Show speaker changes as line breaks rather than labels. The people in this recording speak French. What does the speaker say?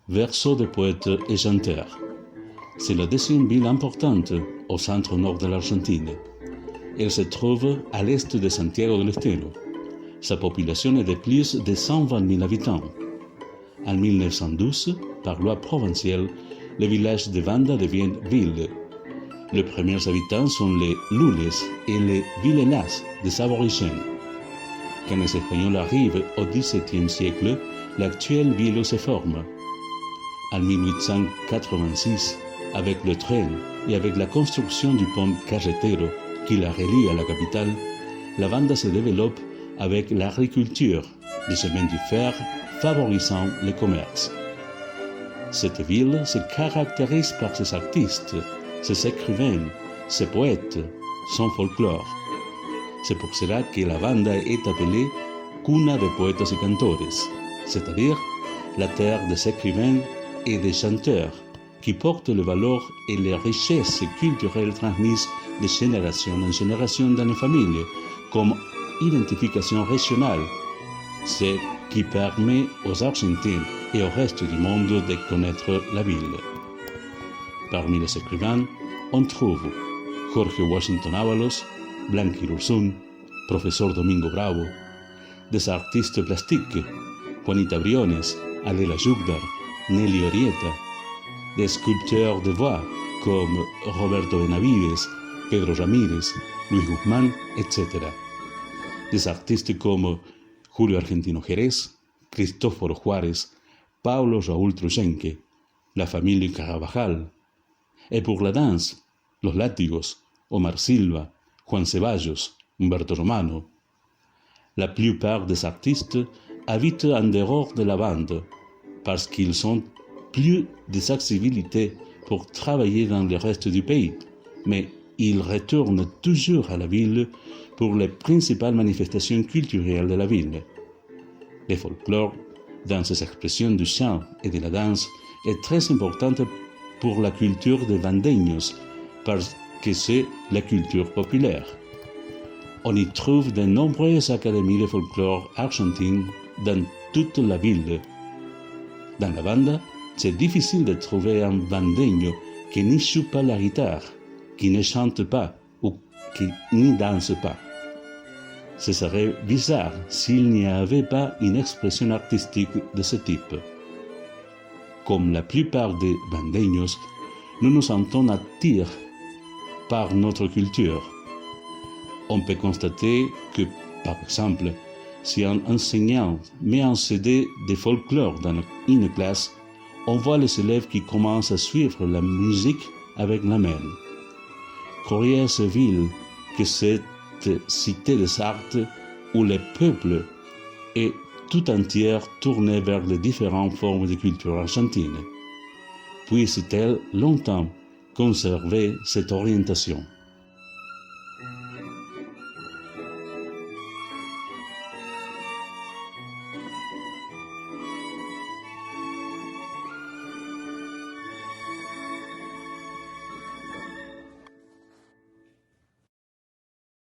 berceau de poètes et chanteurs. C'est la deuxième ville importante au centre-nord de l'Argentine. Elle se trouve à l'est de Santiago del Estero. Sa population est de plus de 120 000 habitants. En 1912, par loi provinciale, le village de Banda devient ville. Les premiers habitants sont les Lules et les Vilelas des aborigènes. Quand les Espagnols arrivent au XVIIe siècle, l'actuelle ville se forme. En 1886, avec le train et avec la construction du pont Carretero qui la relie à la capitale, la Banda se développe avec l'agriculture, des chemins du fer favorisant le commerce. Cette ville se caractérise par ses artistes, ses écrivains, ses poètes, son folklore. C'est pour cela que la Banda est appelée Cuna de Poetas y Cantores, c'est-à-dire la terre des écrivains et des chanteurs, qui portent les valeurs et les richesses culturelles transmises de génération en génération dans les familles, comme identification régionale, ce qui permet aux Argentins et au reste du monde de connaître la ville. Parmi les écrivains, on trouve Jorge Washington Ábalos, Blanqui Urzún, professeur Domingo Bravo, des artistes plastiques, Juanita Briones, Adela Jugdar, Nelly Orieta, des sculpteurs de voix comme Roberto Benavides, Pedro Ramírez, Luis Guzmán, etc. Des artistes comme Julio Argentino Jerez, Cristóforo Juárez, Paulo Raúl Truyenque, la famille Carabajal. Et pour la danse, Los Látigos, Omar Silva, Juan Ceballos, Humberto Romano. La plupart des artistes habitent en dehors de la bande parce qu'ils ont plus d'accessibilité pour travailler dans le reste du pays, mais ils retournent toujours à la ville pour les principales manifestations culturelles de la ville. Le folklore, dans ses expressions du chant et de la danse, est très importante pour la culture des Bandeños parce que c'est la culture populaire. On y trouve de nombreuses académies de folklore argentines dans toute la ville. Dans la Banda, c'est difficile de trouver un bandeño qui ne joue pas la guitare, qui ne chante pas ou qui ne danse pas. Ce serait bizarre s'il n'y avait pas une expression artistique de ce type. Comme la plupart des bandeños, nous nous sentons attirés par notre culture. On peut constater que, par exemple, si un enseignant met un CD de folklore dans une classe, on voit les élèves qui commencent à suivre la musique avec la main. Curieuse ville que cette cité des arts où le peuple est tout entier tourné vers les différentes formes de culture argentine. Puisse-t-elle longtemps conserver cette orientation?